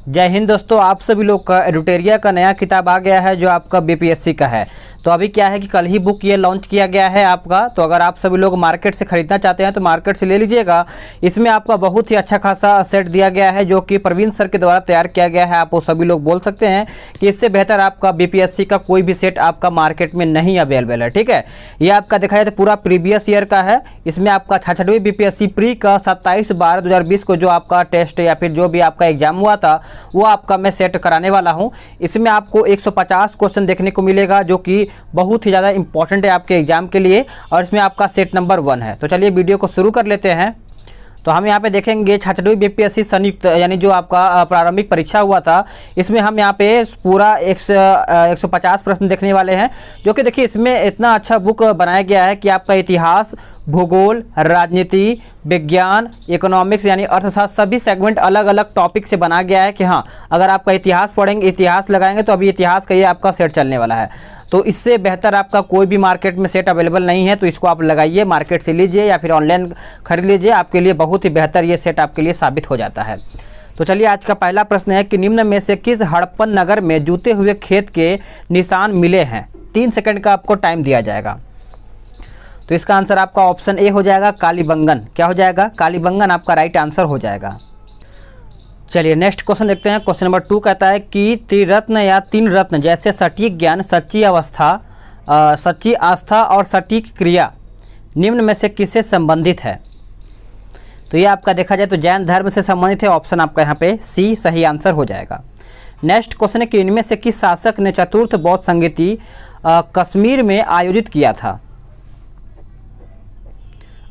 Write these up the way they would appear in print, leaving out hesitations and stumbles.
जय हिंद दोस्तों, आप सभी लोग का एडुटेरिया का नया किताब आ गया है जो आपका बीपीएससी का है। तो अभी क्या है कि कल ही बुक ये लॉन्च किया गया है आपका। तो अगर आप सभी लोग मार्केट से ख़रीदना चाहते हैं तो मार्केट से ले लीजिएगा। इसमें आपका बहुत ही अच्छा खासा सेट दिया गया है जो कि प्रवीण सर के द्वारा तैयार किया गया है। आप वो सभी लोग बोल सकते हैं कि इससे बेहतर आपका बीपीएससी का कोई भी सेट आपका मार्केट में नहीं अवेलेबल है। ठीक है, ये आपका देखा जाए तो पूरा प्रीवियस ईयर का है। इसमें आपका 66वीं बीपीएससी प्री का 27/12/2020 को जो आपका टेस्ट या फिर जो भी आपका एग्जाम हुआ था वो आपका मैं सेट कराने वाला हूं। इसमें आपको 150 क्वेश्चन देखने को मिलेगा जो कि बहुत ही ज़्यादा इंपॉर्टेंट है आपके एग्जाम के लिए, और इसमें आपका सेट नंबर 1 है। तो चलिए वीडियो को शुरू कर लेते हैं। तो हम यहाँ पे देखेंगे 66वीं बीपीएससी संयुक्त यानी जो आपका प्रारंभिक परीक्षा हुआ था, इसमें हम यहाँ पे पूरा 150 प्रश्न देखने वाले हैं। जो कि देखिए इसमें इतना अच्छा बुक बनाया गया है कि आपका इतिहास, भूगोल, राजनीति, विज्ञान, इकोनॉमिक्स यानी अर्थशास्त्र सभी सेगमेंट अलग अलग टॉपिक से बना गया है कि हाँ अगर आपका इतिहास पढ़ेंगे, इतिहास लगाएंगे तो अभी इतिहास का ये आपका सेट चलने वाला है। तो इससे बेहतर आपका कोई भी मार्केट में सेट अवेलेबल नहीं है। तो इसको आप लगाइए, मार्केट से लीजिए या फिर ऑनलाइन खरीद लीजिए, आपके लिए बहुत ही बेहतर ये सेट आपके लिए साबित हो जाता है। तो चलिए आज का पहला प्रश्न है कि निम्न में से किस हड़प्पन नगर में जूते हुए खेत के निशान मिले हैं। 3 सेकंड का आपको टाइम दिया जाएगा। तो इसका आंसर आपका ऑप्शन ए हो जाएगा कालीबंगन। क्या हो जाएगा? कालीबंगन आपका राइट आंसर हो जाएगा। चलिए नेक्स्ट क्वेश्चन देखते हैं। क्वेश्चन नंबर 2 कहता है कि त्रिरत्न या 3 रत्न जैसे सटीक ज्ञान, सच्ची अवस्था, सच्ची आस्था और सटीक क्रिया निम्न में से किससे संबंधित है। तो ये आपका देखा जाए तो जैन धर्म से संबंधित है। ऑप्शन आपका यहाँ पे सी सही आंसर हो जाएगा। नेक्स्ट क्वेश्चन है कि इनमें से किस शासक ने चतुर्थ बौद्ध संगीति कश्मीर में आयोजित किया था।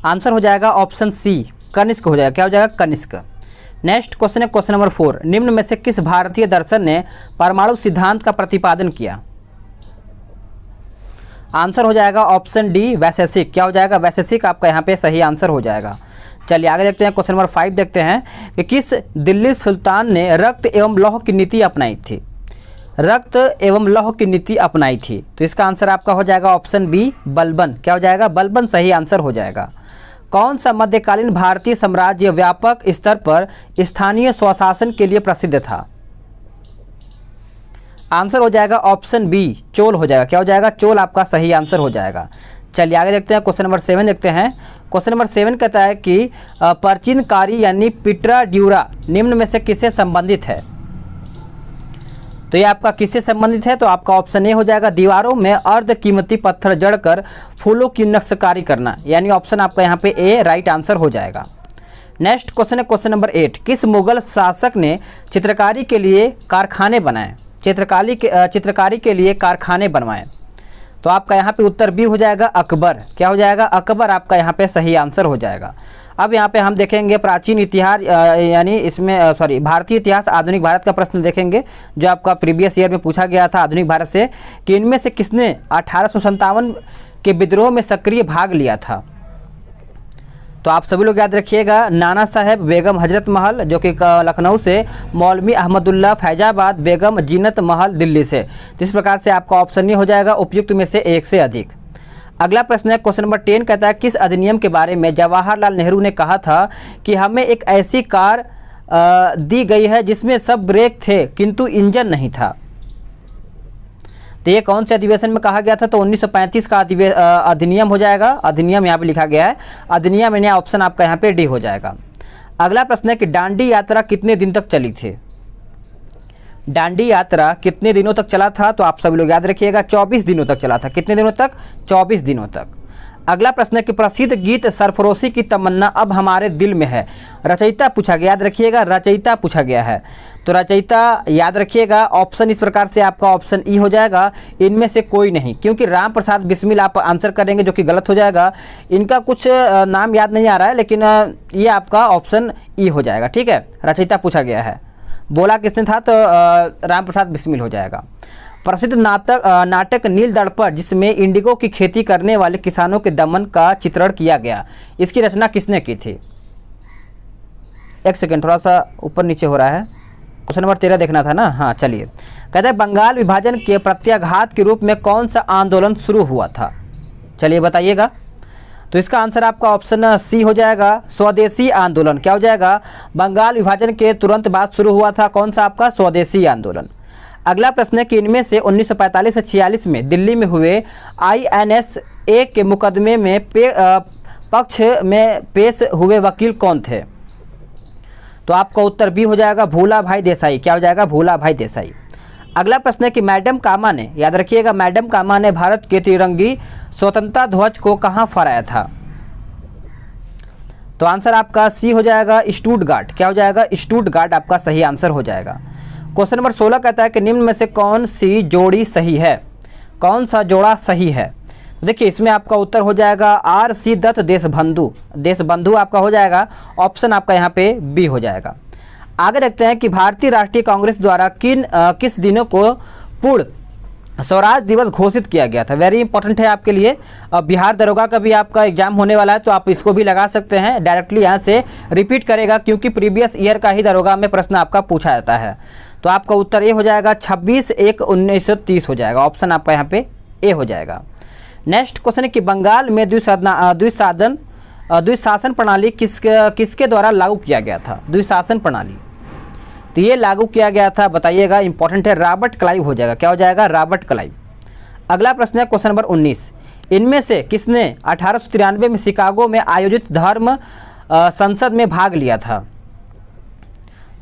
आंसर हो जाएगा ऑप्शन सी कनिष्क हो जाएगा। क्या हो जाएगा? कनिष्क। नेक्स्ट क्वेश्चन है क्वेश्चन नंबर 4, निम्न में से किस भारतीय दर्शन ने परमाणु सिद्धांत का प्रतिपादन किया। आंसर हो जाएगा ऑप्शन डी वैशेषिक। क्या हो जाएगा? वैशेषिक आपका यहाँ पे सही आंसर हो जाएगा। चलिए आगे देखते हैं। क्वेश्चन नंबर 5 देखते हैं कि किस दिल्ली सुल्तान ने रक्त एवं लौह की नीति अपनाई थी। रक्त एवं लौह की नीति अपनाई थी। तो इसका आंसर आपका हो जाएगा ऑप्शन बी बलबन। क्या हो जाएगा? बलबन सही आंसर हो जाएगा। कौन सा मध्यकालीन भारतीय साम्राज्य व्यापक स्तर पर स्थानीय स्वशासन के लिए प्रसिद्ध था। आंसर हो जाएगा ऑप्शन बी चोल हो जाएगा। क्या हो जाएगा? चोल आपका सही आंसर हो जाएगा। चलिए आगे देखते हैं। क्वेश्चन नंबर 7 देखते हैं। क्वेश्चन नंबर 7 कहता है कि प्राचीनकारी यानी पिट्रा ड्यूरा निम्न में से किससे संबंधित है। तो ये आपका किससे संबंधित है? तो आपका ऑप्शन ए हो जाएगा दीवारों में अर्ध कीमती पत्थर जड़कर फूलों की नक्शकारी करना, यानी ऑप्शन आपका यहाँ पे ए राइट आंसर हो जाएगा। नेक्स्ट क्वेश्चन है क्वेश्चन नंबर 8, किस मुगल शासक ने चित्रकारी के लिए कारखाने बनाए। चित्रकारी के लिए कारखाने बनवाए। तो आपका यहाँ पे उत्तर बी हो जाएगा अकबर। क्या हो जाएगा? अकबर आपका यहाँ पे सही आंसर हो जाएगा। अब यहाँ पे हम देखेंगे प्राचीन इतिहास यानी इसमें भारतीय इतिहास आधुनिक भारत का प्रश्न देखेंगे जो आपका प्रीवियस ईयर में पूछा गया था आधुनिक भारत से कि इनमें से किसने 1857 के विद्रोह में सक्रिय भाग लिया था। तो आप सभी लोग याद रखिएगा नाना साहेब, बेगम हजरत महल जो कि लखनऊ से, मौलवी अहमदुल्ला फैजाबाद, बेगम जीनत महल दिल्ली से। तो इस प्रकार से आपका ऑप्शन नहीं हो जाएगा उपयुक्त में से एक से अधिक। अगला प्रश्न है क्वेश्चन नंबर 10 कहता है किस अधिनियम के बारे में जवाहरलाल नेहरू ने कहा था कि हमें एक ऐसी कार दी गई है जिसमें सब ब्रेक थे किंतु इंजन नहीं था। तो ये कौन से अधिवेशन में कहा गया था। तो 1935 का अधिनियम हो जाएगा। अधिनियम यहाँ पे लिखा गया है अधिनियम, यानी ऑप्शन आपका यहाँ पे डी हो जाएगा। अगला प्रश्न है कि दांडी यात्रा कितने दिन तक चली थी। दांडी यात्रा कितने दिनों तक चला था। तो आप सभी लोग याद रखिएगा 24 दिनों तक चला था। कितने दिनों तक? 24 दिनों तक। अगला प्रश्न है कि प्रसिद्ध गीत सरफरोशी की तमन्ना अब हमारे दिल में है, रचयिता पूछा गया। याद रखिएगा रचयिता पूछा गया है। तो रचयिता याद रखिएगा ऑप्शन इस प्रकार से आपका ऑप्शन ई हो जाएगा इनमें से कोई नहीं, क्योंकि राम प्रसाद बिस्मिल आप आंसर करेंगे जो कि गलत हो जाएगा। इनका कुछ नाम याद नहीं आ रहा है लेकिन ये आपका ऑप्शन ई हो जाएगा। ठीक है, रचयिता पूछा गया है, बोला किसने था। तो राम प्रसाद बिस्मिल हो जाएगा। प्रसिद्ध नाटक नील दर्पण जिसमें इंडिगो की खेती करने वाले किसानों के दमन का चित्रण किया गया, इसकी रचना किसने की थी। एक सेकेंड थोड़ा सा ऊपर नीचे हो रहा है। क्वेश्चन नंबर 13 देखना था ना। हाँ चलिए, कहते हैं बंगाल विभाजन के प्रत्याघात के रूप में कौन सा आंदोलन शुरू हुआ था। चलिए बताइएगा। तो इसका आंसर आपका ऑप्शन सी हो जाएगा, स्वदेशी आंदोलन। क्या हो जाएगा? बंगाल विभाजन के तुरंत बाद शुरू हुआ था कौन सा आपका? स्वदेशी आंदोलन। अगला प्रश्न है कि इनमें से 1945 से 46 में दिल्ली में हुए INSA के मुकदमे में पक्ष में पेश हुए वकील कौन थे? तो आपका उत्तर बी हो जाएगा, भूला भाई देसाई। क्या हो जाएगा? भूला भाई देसाई। अगला प्रश्न है कि मैडम कामा ने, याद रखिएगा, मैडम कामा ने भारत के तिरंगी स्वतंत्रता ध्वज को कहाँ फहराया था? तो आंसर आपका सी हो जाएगा, स्टुटगार्ट। क्या हो जाएगा? स्टुटगार्ट आपका सही आंसर हो जाएगा। क्वेश्चन नंबर 16 कहता है कि निम्न में से कौन सी जोड़ी सही है? कौन सा जोड़ा सही है? तो देखिए इसमें आपका उत्तर हो जाएगा RC दत्त देशबंधु। देशबंधु आपका हो जाएगा, ऑप्शन आपका यहाँ पे बी हो जाएगा। आगे देखते हैं कि भारतीय राष्ट्रीय कांग्रेस द्वारा किस दिनों को पूर्ण स्वराज दिवस घोषित किया गया था? वेरी इंपॉर्टेंट है आपके लिए। अब बिहार दरोगा का भी आपका एग्जाम होने वाला है, तो आप इसको भी लगा सकते हैं। डायरेक्टली यहाँ से रिपीट करेगा क्योंकि प्रीवियस ईयर का ही दरोगा में प्रश्न आपका पूछा जाता है। तो आपका उत्तर ए हो जाएगा, 26/1/1930 हो जाएगा। ऑप्शन आपका यहाँ पे ए हो जाएगा। नेक्स्ट क्वेश्चन है कि बंगाल में द्विशासन प्रणाली किसके द्वारा लागू किया गया था? द्विशासन प्रणाली तो ये लागू किया गया था, बताइएगा, इंपॉर्टेंट है, रॉबर्ट क्लाइव हो जाएगा। क्या हो जाएगा? Robert Clive. अगला प्रश्न है क्वेश्चन नंबर 19, इनमें से किसने 1893 में शिकागो में आयोजित धर्म संसद में भाग लिया था?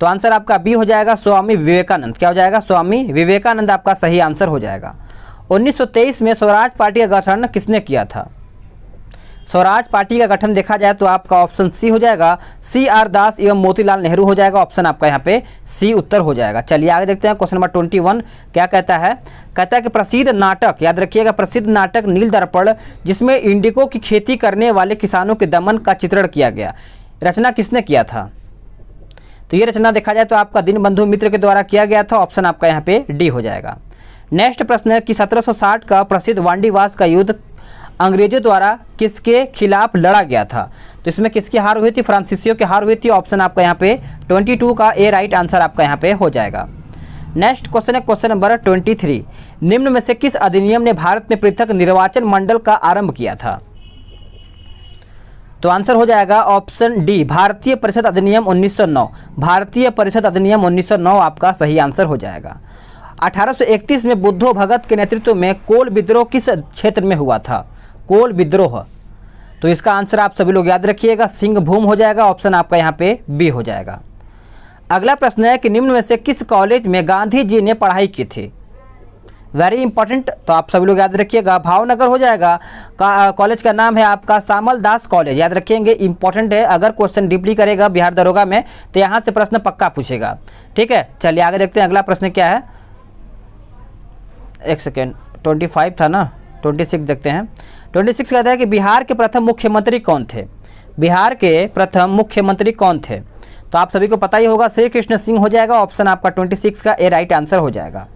तो आंसर आपका बी हो जाएगा, स्वामी विवेकानंद। क्या हो जाएगा? स्वामी विवेकानंद आपका सही आंसर हो जाएगा। 1923 में स्वराज पार्टी का गठन किसने किया था? स्वराज पार्टी का गठन देखा जाए तो आपका ऑप्शन सी हो जाएगा, CR दास एवं मोतीलाल नेहरू हो जाएगा। ऑप्शन आपका यहाँ पे सी उत्तर हो जाएगा। चलिए आगे देखते हैं क्वेश्चन नंबर 21 क्या कहता है? कहता है कि प्रसिद्ध नाटक, याद रखिएगा, प्रसिद्ध नाटक नील दर्पण जिसमें इंडिगो की खेती करने वाले किसानों के दमन का चित्रण किया गया, रचना किसने किया था? तो ये रचना देखा जाए तो आपका दीनबंधु मित्र के द्वारा किया गया था। ऑप्शन आपका यहाँ पे डी हो जाएगा। नेक्स्ट प्रश्न है कि 1760 का प्रसिद्ध वांडीवास का युद्ध अंग्रेजों द्वारा किसके खिलाफ लड़ा गया था? तो इसमें किसकी हार हुई थी? फ्रांसीसियों की हार हुई थी। ऑप्शन आपका यहाँ पे 22 का ए राइट आंसर आपका यहाँ पे हो जाएगा। नेक्स्ट क्वेश्चन है क्वेश्चन नंबर 23, निम्न में से किस अधिनियम ने भारत में पृथक निर्वाचन मंडल का आरंभ किया था? तो आंसर हो जाएगा ऑप्शन डी, भारतीय परिषद अधिनियम 1909। भारतीय परिषद अधिनियम 1909 आपका सही आंसर हो जाएगा। 1831 में बुद्धो भगत के नेतृत्व में कोल विद्रोह किस क्षेत्र में हुआ था? कोल विद्रोह, तो इसका आंसर आप सभी लोग याद रखिएगा, सिंहभूम हो जाएगा। ऑप्शन आपका यहाँ पे बी हो जाएगा। अगला प्रश्न है कि निम्न में से किस कॉलेज में गांधी जी ने पढ़ाई की थी? वेरी इंपॉर्टेंट, तो आप सभी लोग याद रखिएगा, भावनगर हो जाएगा। कॉलेज का नाम है आपका सामल दास कॉलेज, याद रखेंगे, इंपॉर्टेंट है। अगर क्वेश्चन डीपली करेगा बिहार दरोगा में तो यहाँ से प्रश्न पक्का पूछेगा। ठीक है, चलिए आगे देखते हैं अगला प्रश्न क्या है। एक सेकेंड, 25 था ना, 26 देखते हैं। 26 कहता है कि बिहार के प्रथम मुख्यमंत्री कौन थे? बिहार के प्रथम मुख्यमंत्री कौन थे? तो आप सभी को पता ही होगा, श्री कृष्ण सिंह हो जाएगा। ऑप्शन आपका 26 का ए राइट आंसर हो जाएगा।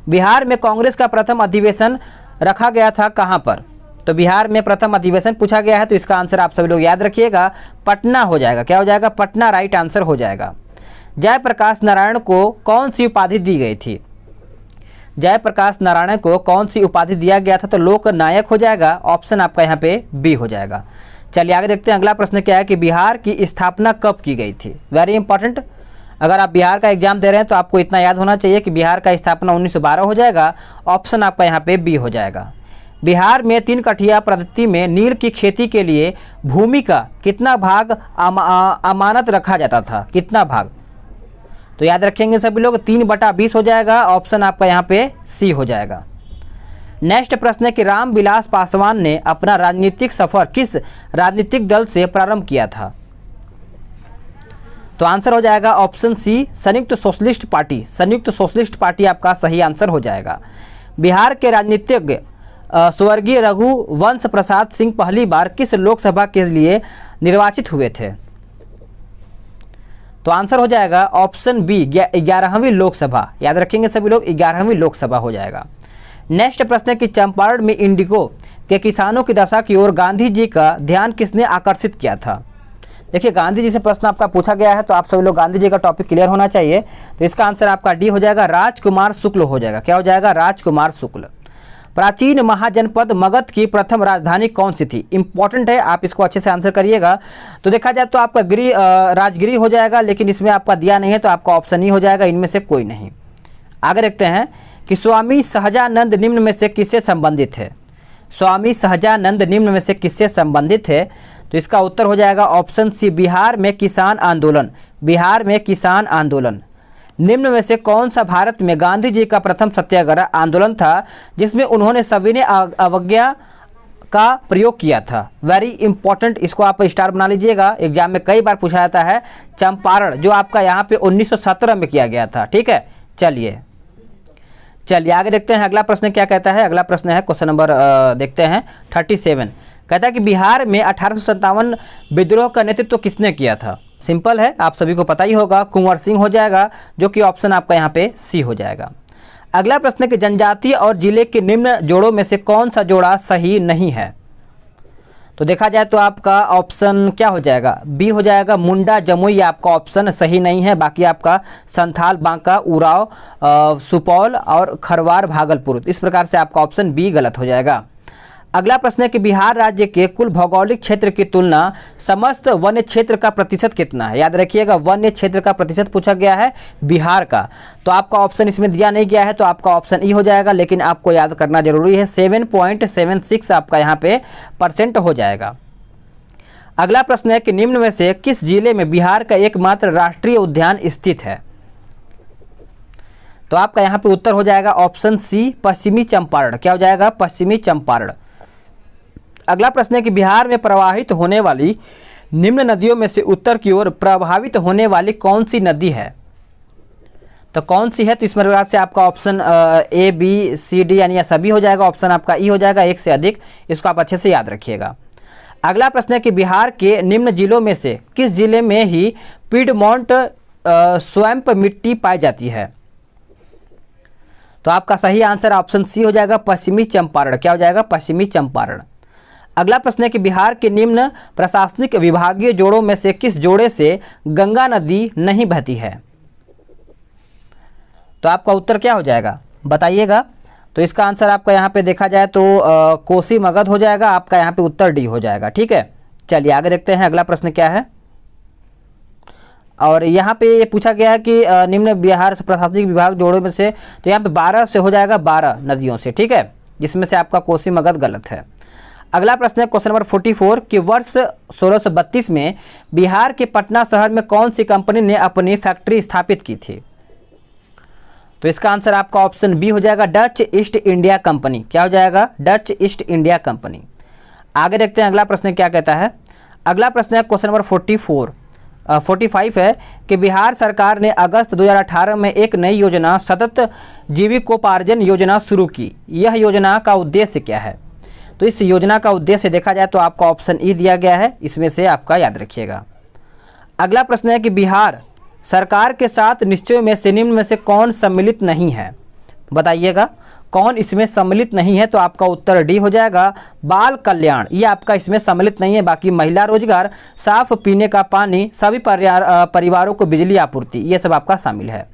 बिहार में कांग्रेस का प्रथम अधिवेशन रखा गया था कहां पर? तो बिहार में प्रथम अधिवेशन पूछा गया है, तो इसका आंसर आप सभी लोग याद रखिएगा, पटना हो जाएगा। क्या हो जाएगा? पटना राइट आंसर हो जाएगा। जयप्रकाश नारायण को कौन सी उपाधि दी गई थी? जयप्रकाश नारायण को कौन सी उपाधि दिया गया था? तो लोक नायक हो जाएगा। ऑप्शन आपका यहाँ पे बी हो जाएगा। चलिए आगे देखते हैं अगला प्रश्न क्या है कि बिहार की स्थापना कब की गई थी? वेरी इंपॉर्टेंट, अगर आप बिहार का एग्जाम दे रहे हैं तो आपको इतना याद होना चाहिए कि बिहार का स्थापना 1912 हो जाएगा। ऑप्शन आपका यहाँ पे बी हो जाएगा। बिहार में 3 कठिया पद्धति में नील की खेती के लिए भूमि का कितना भाग अमानत रखा जाता था? कितना भाग? तो याद रखेंगे सभी लोग, 3/20 हो जाएगा। ऑप्शन आपका यहाँ पे सी हो जाएगा। नेक्स्ट प्रश्न है कि रामविलास पासवान ने अपना राजनीतिक सफर किस राजनीतिक दल से प्रारंभ किया था? तो आंसर हो जाएगा ऑप्शन सी, संयुक्त सोशलिस्ट पार्टी। संयुक्त सोशलिस्ट पार्टी आपका सही आंसर हो जाएगा। बिहार के राजनीतिज्ञ स्वर्गीय रघुवंश प्रसाद सिंह पहली बार किस लोकसभा के लिए निर्वाचित हुए थे? तो आंसर हो जाएगा ऑप्शन बी, 11वीं लोकसभा। याद रखेंगे सभी लोग, 11वीं लोकसभा हो जाएगा। नेक्स्ट प्रश्न है कि चंपारण में इंडिगो के किसानों की दशा की ओर गांधी जी का ध्यान किसने आकर्षित किया था? देखिए गांधी जी से प्रश्न आपका पूछा गया है, तो आप सभी लोग गांधी जी का टॉपिक क्लियर होना चाहिए। तो इसका आंसर आपका डी हो जाएगा, राजकुमार शुक्ल हो जाएगा। क्या हो जाएगा? राजकुमार शुक्ल। प्राचीन महाजनपद मगध की प्रथम राजधानी कौन सी थी? इंपॉर्टेंट है, आप इसको अच्छे से आंसर करिएगा। तो देखा जाए तो आपका राजगिरी हो जाएगा, लेकिन इसमें आपका दिया नहीं है तो आपका ऑप्शन ही हो जाएगा, इनमें से कोई नहीं। आगे देखते हैं कि स्वामी सहजानंद निम्न में से किससे संबंधित है? स्वामी सहजानंद निम्न में से किससे संबंधित है? तो इसका उत्तर हो जाएगा ऑप्शन सी, बिहार में किसान आंदोलन। बिहार में किसान आंदोलन। निम्न में से कौन सा भारत में गांधी जी का प्रथम सत्याग्रह आंदोलन था जिसमें उन्होंने सविनय अवज्ञा का प्रयोग किया था? वेरी इंपॉर्टेंट, इसको आप स्टार बना लीजिएगा, एग्जाम में कई बार पूछा जाता है। चंपारण, जो आपका यहाँ पे 1917 में किया गया था। ठीक है, चलिए आगे देखते हैं अगला प्रश्न क्या कहता है। अगला प्रश्न है क्वेश्चन नंबर देखते हैं 37। कहता है कि बिहार में 1857 विद्रोह का नेतृत्व किसने किया था? सिंपल है, आप सभी को पता ही होगा, कुंवर सिंह हो जाएगा, जो कि ऑप्शन आपका यहाँ पे सी हो जाएगा। अगला प्रश्न है कि जनजातीय और जिले के निम्न जोड़ों में से कौन सा जोड़ा सही नहीं है? तो देखा जाए तो आपका ऑप्शन क्या हो जाएगा? बी हो जाएगा, मुंडा जमुई आपका ऑप्शन सही नहीं है। बाकी आपका संथाल, बांका, उराव, सुपौल और खरवार, भागलपुर, इस प्रकार से आपका ऑप्शन बी गलत हो जाएगा। अगला प्रश्न है कि बिहार राज्य के कुल भौगोलिक क्षेत्र की तुलना समस्त वन्य क्षेत्र का प्रतिशत कितना है? याद रखिएगा, वन्य क्षेत्र का प्रतिशत पूछा गया है बिहार का, तो आपका ऑप्शन इसमें दिया नहीं गया है, तो आपका ऑप्शन ई हो जाएगा, लेकिन आपको याद करना जरूरी है, 7.76 आपका यहाँ पे % हो जाएगा। अगला प्रश्न है कि निम्न में से किस जिले में बिहार का एकमात्र राष्ट्रीय उद्यान स्थित है? तो आपका यहाँ पे उत्तर हो जाएगा ऑप्शन सी, पश्चिमी चंपारण। क्या हो जाएगा? पश्चिमी चंपारण। अगला प्रश्न है कि बिहार में प्रवाहित होने वाली निम्न नदियों में से उत्तर की ओर प्रभावित होने वाली कौन सी नदी है? तो कौन सी है? तो इस प्रकार से आपका option A, B, C, D यानी सभी हो जाएगा, ऑप्शन आपका ई हो जाएगा, एक से अधिक। इसको आप अच्छे से याद रखिएगा। अगला प्रश्न है कि बिहार के निम्न जिलों में से किस जिले में ही पिडमोंट स्वैम्प मिट्टी पाई जाती है? तो आपका सही आंसर ऑप्शन सी हो जाएगा, पश्चिमी चंपारण। क्या हो जाएगा? पश्चिमी चंपारण। अगला प्रश्न है कि बिहार के निम्न प्रशासनिक विभागीय जोड़ों में से किस जोड़े से गंगा नदी नहीं बहती है? तो आपका उत्तर क्या हो जाएगा? बताइएगा। तो इसका आंसर आपका यहाँ पे देखा जाए तो कोसी मगध हो जाएगा, आपका यहाँ पे उत्तर डी हो जाएगा। ठीक है, चलिए आगे देखते हैं अगला प्रश्न क्या है। और यहाँ पे ये पूछा गया है कि निम्न बिहार प्रशासनिक विभाग जोड़ों में से, तो यहाँ पे 12 से हो जाएगा, 12 नदियों से। ठीक है, जिसमें से आपका कोसी मगध गलत है। अगला प्रश्न है क्वेश्चन नंबर 44 कि वर्ष 1632 में बिहार के पटना शहर में कौन सी कंपनी ने अपनी फैक्ट्री स्थापित की थी? तो इसका आंसर आपका ऑप्शन बी हो जाएगा, डच ईस्ट इंडिया कंपनी। क्या हो जाएगा? Dutch east India company. आगे देखते हैं अगला प्रश्न क्या कहता है। अगला प्रश्न है क्वेश्चन नंबर 45 है कि बिहार सरकार ने अगस्त 2018 में एक नई योजना सतत जीविकोपार्जन योजना शुरू की। यह योजना का उद्देश्य क्या है? तो इस योजना का उद्देश्य देखा जाए तो आपका ऑप्शन ई दिया गया है, इसमें से आपका याद रखिएगा। अगला प्रश्न है कि बिहार सरकार के साथ निश्चयों में से निम्न में से कौन सम्मिलित नहीं है? बताइएगा, कौन इसमें सम्मिलित नहीं है? तो आपका उत्तर डी हो जाएगा, बाल कल्याण। ये आपका इसमें सम्मिलित नहीं है। बाकी महिला रोजगार, साफ पीने का पानी, सभी परिवारों को बिजली आपूर्ति, ये सब आपका शामिल है।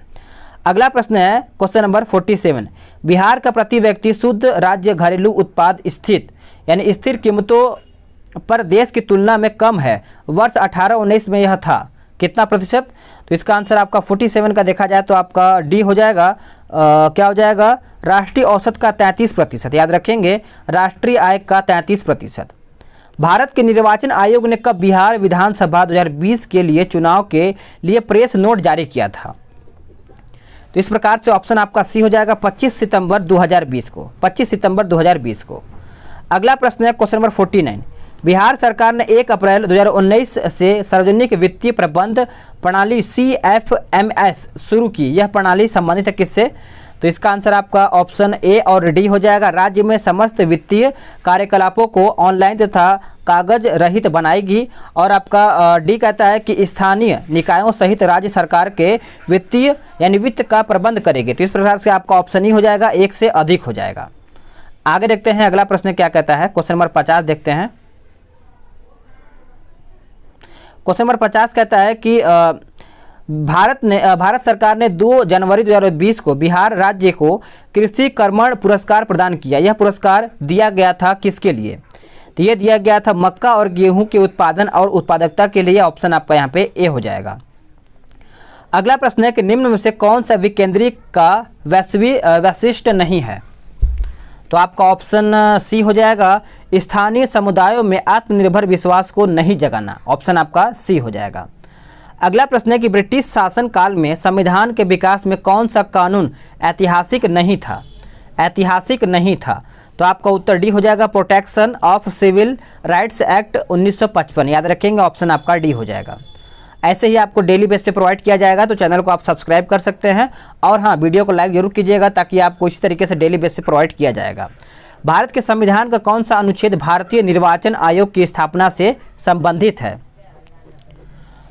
अगला प्रश्न है क्वेश्चन नंबर 47, बिहार का प्रति व्यक्ति शुद्ध राज्य घरेलू उत्पाद स्थित यानी स्थिर कीमतों पर देश की तुलना में कम है। वर्ष 18-19 में यह था कितना प्रतिशत? तो इसका आंसर आपका 47 का देखा जाए तो आपका डी हो जाएगा। क्या हो जाएगा? राष्ट्रीय औसत का 33%। याद रखेंगे, राष्ट्रीय आय का 33%। भारत के निर्वाचन आयोग ने कब बिहार विधानसभा 2020 के लिए चुनाव के लिए प्रेस नोट जारी किया था? तो इस प्रकार से ऑप्शन आपका सी हो जाएगा, 25 सितंबर 2020 को। 25 सितंबर 2020 को। अगला प्रश्न है क्वेश्चन नंबर 49, बिहार सरकार ने 1 अप्रैल 2019 से सार्वजनिक वित्तीय प्रबंध प्रणाली CFMS शुरू की। यह प्रणाली संबंधित है किससे? तो इसका आंसर आपका ऑप्शन ए और डी हो जाएगा। राज्य में समस्त वित्तीय कार्यकलापों को ऑनलाइन तथा कागज रहित बनाएगी। और आपका डी कहता है कि स्थानीय निकायों सहित राज्य सरकार के वित्तीय यानी वित्त का प्रबंध करेगी। तो इस प्रकार से आपका ऑप्शन ही हो जाएगा, एक से अधिक हो जाएगा। आगे देखते हैं अगला प्रश्न क्या कहता है। क्वेश्चन नंबर 50 देखते हैं। क्वेश्चन नंबर 50 कहता है कि भारत सरकार ने 2 जनवरी 2020 को बिहार राज्य को कृषि कर्मण पुरस्कार प्रदान किया। यह पुरस्कार दिया गया था किसके लिए? तो ये दिया गया था मक्का और गेहूं के उत्पादन और उत्पादकता के लिए। ऑप्शन आपका यहाँ पे ए हो जाएगा। अगला प्रश्न है कि निम्न में से कौन सा विकेंद्रीय का वैशिष्ट नहीं है? तो आपका ऑप्शन सी हो जाएगा, स्थानीय समुदायों में आत्मनिर्भर विश्वास को नहीं जगाना। ऑप्शन आपका सी हो जाएगा। अगला प्रश्न है कि ब्रिटिश शासन काल में संविधान के विकास में कौन सा कानून ऐतिहासिक नहीं था? ऐतिहासिक नहीं था। तो आपका उत्तर डी हो जाएगा, Protection of Civil Rights Act 1955। याद रखेंगे, ऑप्शन आपका डी हो जाएगा। ऐसे ही आपको डेली बेस पे प्रोवाइड किया जाएगा, तो चैनल को आप सब्सक्राइब कर सकते हैं और हाँ, वीडियो को लाइक जरूर कीजिएगा ताकि आपको इसी तरीके से डेली बेस पे प्रोवाइड किया जाएगा। भारत के संविधान का कौन सा अनुच्छेद भारतीय निर्वाचन आयोग की स्थापना से संबंधित है?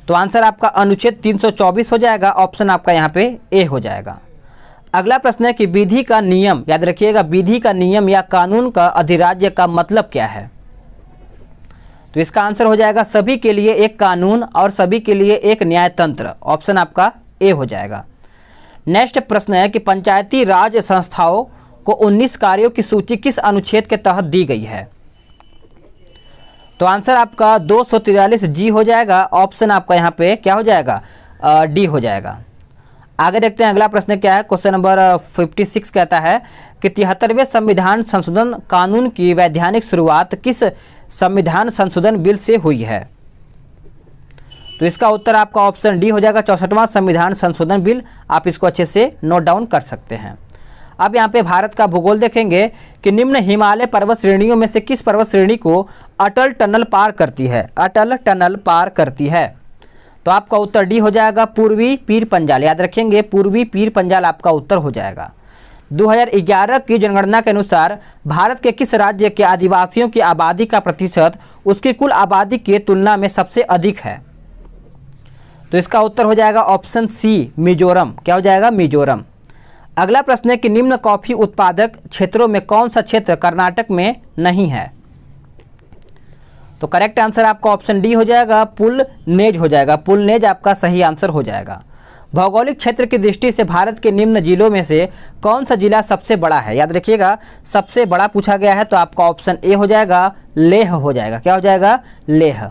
तो आंसर आपका अनुच्छेद 324 हो जाएगा। ऑप्शन आपका यहाँ पे ए हो जाएगा। अगला प्रश्न है कि विधि का नियम, याद रखिएगा, विधि का नियम या कानून का अधिराज्य का मतलब क्या है? तो इसका आंसर हो जाएगा सभी के लिए एक कानून और सभी के लिए एक न्यायतंत्र। ऑप्शन आपका ए हो जाएगा। नेक्स्ट प्रश्न है कि पंचायती राज संस्थाओं को 19 कार्यों की सूची किस अनुच्छेद के तहत दी गई है? तो आंसर आपका 243 जी हो जाएगा। ऑप्शन आपका यहाँ पे क्या हो जाएगा? डी हो जाएगा। आगे देखते हैं अगला प्रश्न क्या है। क्वेश्चन नंबर 56 कहता है कि 73वें संविधान संशोधन कानून की वैधानिक शुरुआत किस संविधान संशोधन बिल से हुई है? तो इसका उत्तर आपका ऑप्शन डी हो जाएगा, 64वां संविधान संशोधन बिल। आप इसको अच्छे से नोट डाउन कर सकते हैं। अब यहाँ पे भारत का भूगोल देखेंगे कि निम्न हिमालय पर्वत श्रेणियों में से किस पर्वत श्रेणी को अटल टनल पार करती है? अटल टनल पार करती है। तो आपका उत्तर डी हो जाएगा, पूर्वी पीर पंजाल। याद रखेंगे, पूर्वी पीर पंजाल आपका उत्तर हो जाएगा। 2011 की जनगणना के अनुसार भारत के किस राज्य के आदिवासियों की आबादी का प्रतिशत उसकी कुल आबादी की तुलना में सबसे अधिक है? तो इसका उत्तर हो जाएगा ऑप्शन सी, मिजोरम। क्या हो जाएगा? मिजोरम। अगला प्रश्न है कि निम्न कॉफी उत्पादक क्षेत्रों में कौन सा क्षेत्र कर्नाटक में नहीं है? तो करेक्ट आंसर आपका ऑप्शन डी हो जाएगा, पुलनेज हो जाएगा। पुलनेज आपका सही आंसर हो जाएगा। भौगोलिक क्षेत्र की दृष्टि से भारत के निम्न जिलों में से कौन सा जिला सबसे बड़ा है? याद रखिएगा, सबसे बड़ा पूछा गया है, तो आपका ऑप्शन ए हो जाएगा, लेह हो जाएगा। क्या हो जाएगा? लेह।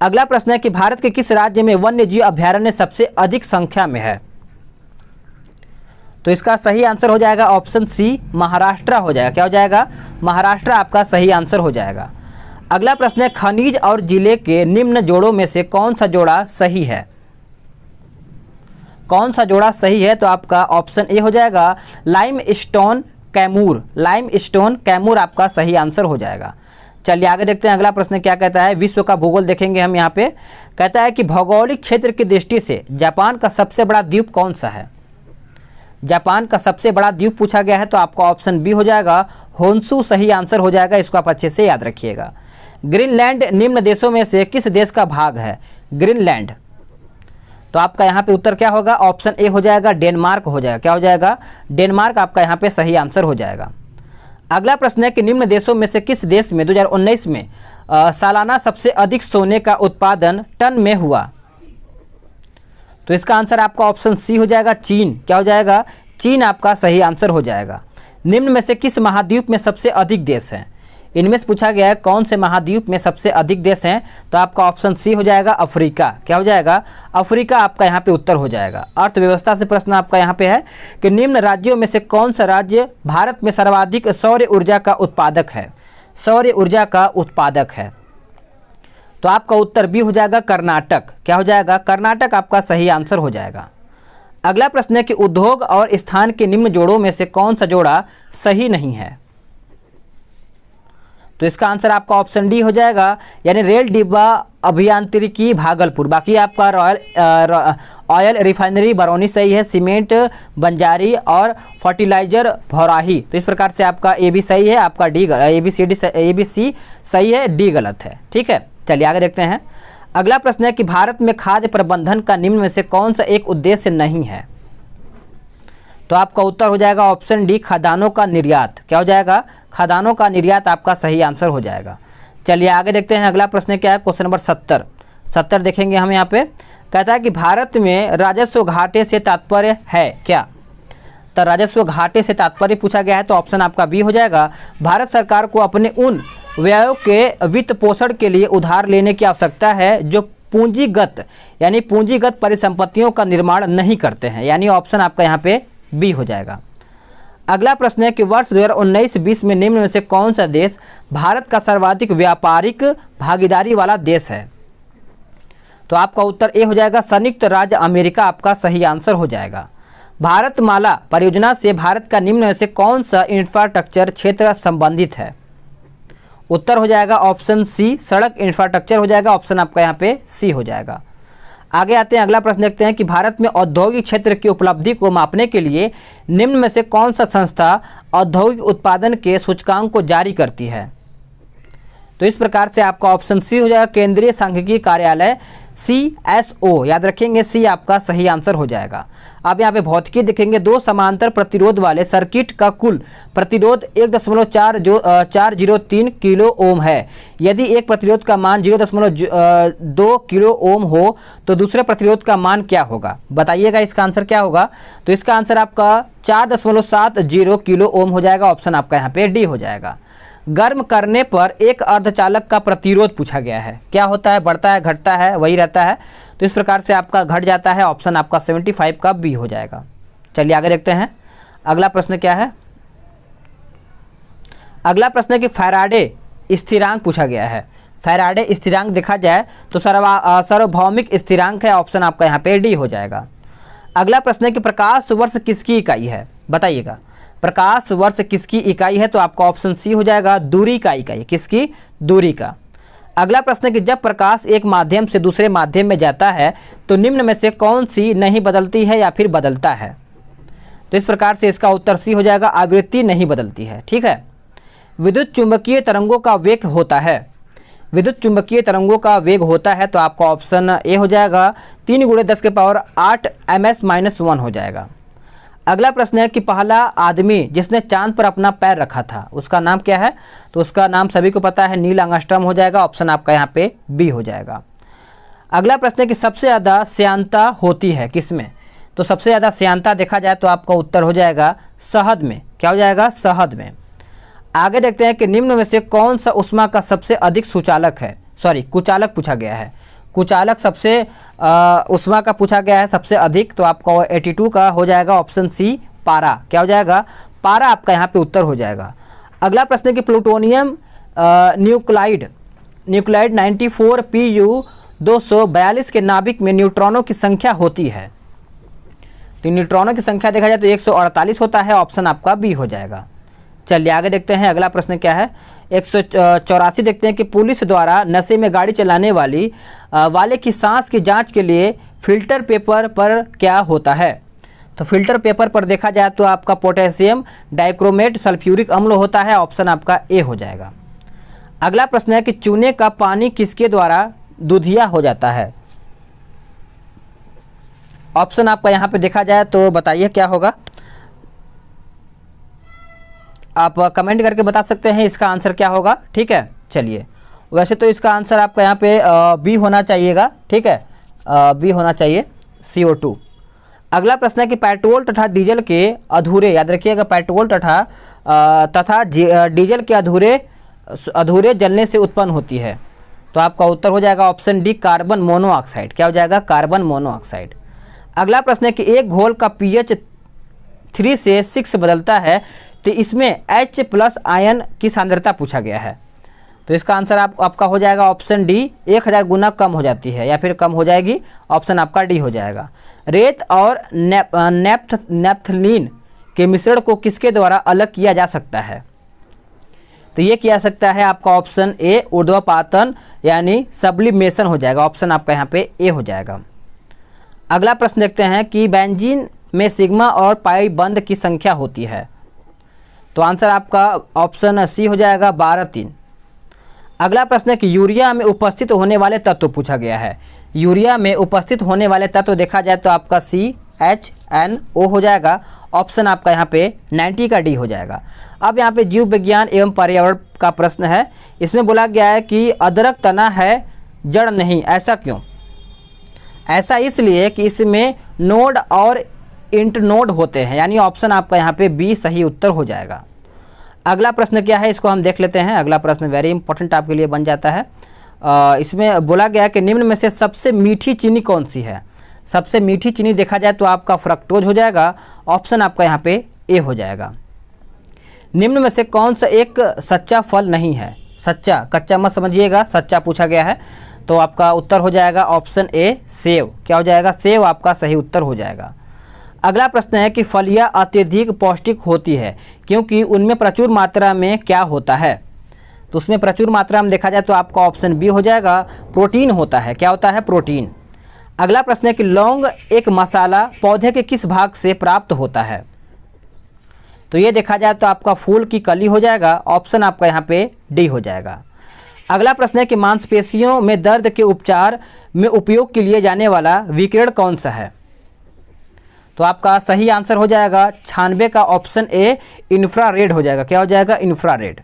अगला प्रश्न है कि भारत के किस राज्य में वन्य जीव अभ्यारण्य सबसे अधिक संख्या में है? तो इसका सही आंसर हो जाएगा ऑप्शन सी, महाराष्ट्र हो जाएगा। क्या हो जाएगा? महाराष्ट्र आपका सही आंसर हो जाएगा। अगला प्रश्न है खनिज और जिले के निम्न जोड़ों में से कौन सा जोड़ा सही है? कौन सा जोड़ा सही है? तो आपका ऑप्शन ए हो जाएगा, लाइमस्टोन कैमूर। लाइमस्टोन कैमूर आपका सही आंसर हो जाएगा। चलिए आगे देखते हैं अगला प्रश्न क्या कहता है। विश्व का भूगोल देखेंगे हम यहाँ पे। कहता है कि भौगोलिक क्षेत्र की दृष्टि से जापान का सबसे बड़ा द्वीप कौन सा है? जापान का सबसे बड़ा द्वीप पूछा गया है, तो आपका ऑप्शन बी हो जाएगा, होन्शु सही आंसर हो जाएगा। इसको आप अच्छे से याद रखिएगा। ग्रीनलैंड निम्न देशों में से किस देश का भाग है? ग्रीनलैंड। तो आपका यहाँ पे उत्तर क्या होगा? ऑप्शन ए हो जाएगा, डेनमार्क हो जाएगा। क्या हो जाएगा? डेनमार्क आपका यहाँ पे सही आंसर हो जाएगा। अगला प्रश्न है कि निम्न देशों में से किस देश में 2019 में सालाना सबसे अधिक सोने का उत्पादन टन में हुआ? तो इसका आंसर आपका ऑप्शन सी हो जाएगा, चीन। क्या हो जाएगा? चीन आपका सही आंसर हो जाएगा। निम्न में से किस महाद्वीप में सबसे अधिक देश हैं? इनमें से पूछा गया है कौन से महाद्वीप में सबसे अधिक देश हैं, तो आपका ऑप्शन सी हो जाएगा, अफ्रीका। क्या हो जाएगा? अफ्रीका आपका यहाँ पे उत्तर हो जाएगा। अर्थव्यवस्था से प्रश्न आपका यहाँ पे है कि निम्न राज्यों में से कौन सा राज्य भारत में सर्वाधिक सौर ऊर्जा का उत्पादक है? सौर ऊर्जा का उत्पादक है, तो आपका उत्तर बी हो जाएगा, कर्नाटक। क्या हो जाएगा? कर्नाटक आपका सही आंसर हो जाएगा। अगला प्रश्न है कि उद्योग और स्थान के निम्न जोड़ों में से कौन सा जोड़ा सही नहीं है? तो इसका आंसर आपका ऑप्शन डी हो जाएगा, यानी रेल डिब्बा अभियांत्रिकी भागलपुर। बाकी आपका ऑयल रिफाइनरी बरौनी सही है, सीमेंट बंजारी और फर्टिलाइजर भौराही। तो इस प्रकार से आपका ए बी सही है, आपका डी ए बी सी सही है, डी गलत है। ठीक है, चलिए आगे देखते हैं। अगला प्रश्न है कि भारत में खाद्य प्रबंधन का निम्न में से कौन सा एक उद्देश्य नहीं है? तो आपका उत्तर हो जाएगा ऑप्शन डी, खदानों का निर्यात। क्या हो जाएगा? खदानों का निर्यात आपका सही आंसर हो जाएगा। चलिए आगे देखते हैं अगला प्रश्न क्या है। क्वेश्चन नंबर 70 70 देखेंगे हम यहाँ पे। कहता है कि भारत में राजस्व घाटे से तात्पर्य है क्या? तो राजस्व घाटे से तात्पर्य पूछा गया है तो ऑप्शन आपका बी हो जाएगा। भारत सरकार को अपने उन व्ययों के वित्त पोषण के लिए उधार लेने की आवश्यकता है जो पूंजीगत यानी पूंजीगत परिसंपत्तियों का निर्माण नहीं करते हैं, यानी ऑप्शन आपका यहाँ पे बी हो जाएगा। अगला प्रश्न है कि वर्ष 2019-20 में निम्न में से कौन सा देश भारत का सर्वाधिक व्यापारिक भागीदारी वाला देश है? तो आपका उत्तर ए हो जाएगा, संयुक्त राज्य अमेरिका आपका सही आंसर हो जाएगा। भारतमाला परियोजना से भारत का निम्न में से कौन सा इंफ्रास्ट्रक्चर क्षेत्र संबंधित है? उत्तर हो जाएगा ऑप्शन सी, सड़क इंफ्रास्ट्रक्चर हो जाएगा। ऑप्शन आपका यहाँ पे सी हो जाएगा। आगे आते हैं, अगला प्रश्न देखते हैं कि भारत में औद्योगिक क्षेत्र की उपलब्धि को मापने के लिए निम्न में से कौन सा संस्था औद्योगिक उत्पादन के सूचकांक को जारी करती है? तो इस प्रकार से आपका ऑप्शन सी हो जाएगा, केंद्रीय सांख्यिकी कार्यालय CSO, याद रखेंगे सी आपका सही आंसर हो जाएगा। अब यहाँ पे भौतिकी देखेंगे, दो समांतर प्रतिरोध वाले सर्किट का कुल प्रतिरोध 1.403 किलो ओम है। यदि एक प्रतिरोध का मान 0.2 किलो ओम हो तो दूसरे प्रतिरोध का मान क्या होगा? बताइएगा इसका आंसर क्या होगा। तो इसका आंसर आपका 4.70 किलो ओम हो जाएगा। ऑप्शन आपका यहाँ पे डी हो जाएगा। गर्म करने पर एक अर्धचालक का प्रतिरोध पूछा गया है, क्या होता है? बढ़ता है, घटता है, वही रहता है। तो इस प्रकार से आपका घट जाता है। ऑप्शन आपका 75 का बी हो जाएगा। चलिए आगे देखते हैं, अगला प्रश्न क्या है। अगला प्रश्न है कि फैराडे स्थिरांक पूछा गया है। फैराडे स्थिरांक देखा जाए तो सार्वभौमिक स्थिरांक है। ऑप्शन आपका यहाँ पे डी हो जाएगा। अगला प्रश्न है कि प्रकाश वर्ष किसकी इकाई है? बताइएगा, प्रकाश वर्ष किसकी इकाई है? तो आपका ऑप्शन सी हो जाएगा, दूरी का इकाई। किसकी? दूरी का। अगला प्रश्न है कि जब प्रकाश एक माध्यम से दूसरे माध्यम में जाता है तो निम्न में से कौन सी नहीं बदलती है या फिर बदलता है? तो इस प्रकार से इसका उत्तर सी हो जाएगा, आवृत्ति नहीं बदलती है। ठीक है। विद्युत चुंबकीय तरंगों का वेग होता है, विद्युत चुंबकीय तरंगों का वेग होता है तो आपका ऑप्शन ए हो जाएगा, 3 × 10⁸ ms-1 हो जाएगा। अगला प्रश्न है कि पहला आदमी जिसने चांद पर अपना पैर रखा था उसका नाम क्या है? तो उसका नाम सभी को पता है, नील आर्मस्ट्रांग हो जाएगा। ऑप्शन आपका यहाँ पे बी हो जाएगा। अगला प्रश्न है कि सबसे ज़्यादा श्यानता होती है किसमें? तो सबसे ज़्यादा श्यानता देखा जाए तो आपका उत्तर हो जाएगा शहद में। क्या हो जाएगा? शहद में। आगे देखते हैं कि निम्न में से कौन सा ऊष्मा का सबसे अधिक सुचालक है, कुचालक पूछा गया है। कुचालक सबसे ऊष्मा का पूछा गया है सबसे अधिक, तो आपका 82 का हो जाएगा। ऑप्शन सी पारा। क्या हो जाएगा? पारा आपका यहाँ पे उत्तर हो जाएगा। अगला प्रश्न है कि प्लूटोनियम न्यूक्लाइड 94Pu 242 के नाभिक में न्यूट्रॉनों की संख्या होती है। तो न्यूट्रॉनों की संख्या देखा जाए तो 148 होता है। ऑप्शन आपका बी हो जाएगा। चलिए आगे देखते हैं, अगला प्रश्न क्या है। 184 देखते हैं कि पुलिस द्वारा नशे में गाड़ी चलाने वाले की सांस की जांच के लिए फिल्टर पेपर पर क्या होता है? तो फिल्टर पेपर पर देखा जाए तो आपका पोटेशियम डाइक्रोमेट सल्फ्यूरिक अम्ल होता है। ऑप्शन आपका ए हो जाएगा। अगला प्रश्न है कि चूने का पानी किसके द्वारा दूधिया हो जाता है? ऑप्शन आपका यहाँ पे देखा जाए तो बताइए क्या होगा। आप कमेंट करके बता सकते हैं इसका आंसर क्या होगा। ठीक है। चलिए, वैसे तो इसका आंसर आपका यहाँ पे बी होना चाहिएगा। ठीक है, बी होना चाहिए, CO2। अगला प्रश्न है कि पेट्रोल तथा डीजल के अधूरे, याद रखिएगा, पेट्रोल तथा डीजल के अधूरे जलने से उत्पन्न होती है। तो आपका उत्तर हो जाएगा ऑप्शन डी, कार्बन मोनोऑक्साइड। क्या हो जाएगा? Carbon monoxide. अगला प्रश्न है कि एक घोल का pH 3 से 6 बदलता है तो इसमें H+ आयन की सांद्रता पूछा गया है। तो इसका आंसर आपका हो जाएगा ऑप्शन डी, 1000 गुना कम हो जाती है या फिर कम हो जाएगी। ऑप्शन आपका डी हो जाएगा। रेत और नेप्थलीन के मिश्रण को किसके द्वारा अलग किया जा सकता है? तो ये किया सकता है आपका ऑप्शन ए, ऊर्ध्वपातन यानी सब्लिमेशन हो जाएगा। ऑप्शन आपका यहाँ पे ए हो जाएगा। अगला प्रश्न देखते हैं कि बेंजीन में सिग्मा और पाई बंध की संख्या होती है। तो आंसर आपका ऑप्शन सी हो जाएगा, 12-3। अगला प्रश्न है कि यूरिया में उपस्थित होने वाले तत्व पूछा गया है। यूरिया में उपस्थित होने वाले तत्व देखा जाए तो आपका CHNO हो जाएगा। ऑप्शन आपका यहाँ पे 90 का डी हो जाएगा। अब यहाँ पे जीव विज्ञान एवं पर्यावरण का प्रश्न है। इसमें बोला गया है कि अदरक तना है जड़ नहीं, ऐसा क्यों? ऐसा इसलिए कि इसमें नोड और इंटरनोड होते हैं, यानी ऑप्शन आपका यहाँ पे बी सही उत्तर हो जाएगा। अगला प्रश्न क्या है, इसको हम देख लेते हैं। अगला प्रश्न वेरी इंपॉर्टेंट आपके लिए बन जाता है। इसमें बोला गया कि निम्न में से सबसे मीठी चीनी कौन सी है? सबसे मीठी चीनी देखा जाए तो आपका फ्रक्टोज हो जाएगा, ऑप्शन आपका यहाँ पे ए हो जाएगा। निम्न में से कौन सा एक सच्चा फल नहीं है? सच्चा, कच्चा मत समझिएगा, सच्चा पूछा गया है, तो आपका उत्तर हो जाएगा ऑप्शन ए सेव। क्या हो जाएगा? सेव आपका सही उत्तर हो जाएगा। अगला प्रश्न है कि फलियां अत्यधिक पौष्टिक होती है क्योंकि उनमें प्रचुर मात्रा में क्या होता है? तो उसमें प्रचुर मात्रा में देखा जाए तो आपका ऑप्शन बी हो जाएगा, प्रोटीन होता है। क्या होता है? प्रोटीन। अगला प्रश्न है कि लौंग एक मसाला पौधे के किस भाग से प्राप्त होता है? तो ये देखा जाए तो आपका फूल की कली हो जाएगा, ऑप्शन आपका यहाँ पे डी हो जाएगा। अगला प्रश्न है कि मांसपेशियों में दर्द के उपचार में उपयोग के लिए जाने वाला विकिरण कौन सा है? तो आपका सही आंसर हो जाएगा 96 का ऑप्शन ए इंफ्रारेड हो जाएगा। क्या हो जाएगा? इंफ्रारेड।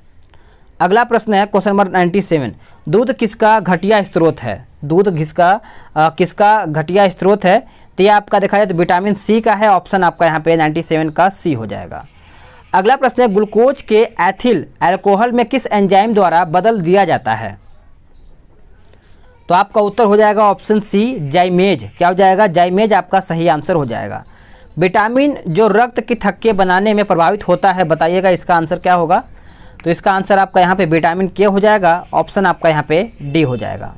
अगला प्रश्न है क्वेश्चन नंबर 97, दूध किसका घटिया स्रोत है? दूध किसका घटिया स्रोत है? तो ये आपका देखा जाए तो विटामिन सी का है, ऑप्शन आपका यहाँ पे 97 का सी हो जाएगा। अगला प्रश्न है ग्लूकोज के एथिल अल्कोहल में किस एंजाइम द्वारा बदल दिया जाता है? तो आपका उत्तर हो जाएगा ऑप्शन सी जाइमेज। क्या हो जाएगा? जाइमेज आपका सही आंसर हो जाएगा। विटामिन जो रक्त की थक्के बनाने में प्रभावित होता है, बताइएगा इसका आंसर क्या होगा? तो इसका आंसर आपका यहाँ पे विटामिन के हो जाएगा, ऑप्शन आपका यहाँ पे डी हो जाएगा।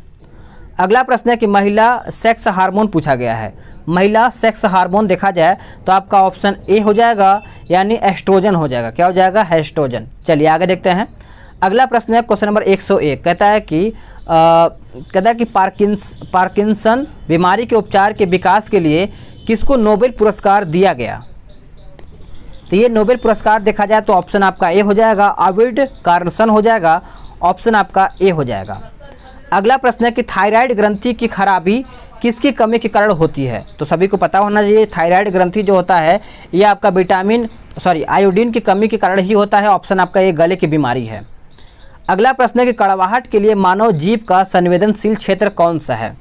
अगला प्रश्न है कि महिला सेक्स हार्मोन पूछा गया है। महिला सेक्स हार्मोन देखा जाए तो आपका ऑप्शन ए हो जाएगा, यानी एस्ट्रोजन हो जाएगा। क्या हो जाएगा? एस्ट्रोजन। चलिए आगे देखते हैं। अगला प्रश्न है क्वेश्चन नंबर 101, कहता है कि पार्किंसन बीमारी के उपचार के विकास के लिए किसको नोबेल पुरस्कार दिया गया? तो ये नोबेल पुरस्कार देखा जाए तो ऑप्शन आपका ए हो जाएगा, आर्विड कार्लसन हो जाएगा, ऑप्शन आपका ए हो जाएगा। अगला प्रश्न है कि थायराइड ग्रंथि की खराबी किसकी कमी के कारण होती है? तो सभी को पता होना चाहिए, थायराइड ग्रंथि जो होता है ये आपका आयोडीन की कमी के कारण ही होता है, ऑप्शन आपका ये गले की बीमारी है। अगला प्रश्न है कि कड़वाहट के लिए मानव जीभ का संवेदनशील क्षेत्र कौन सा है?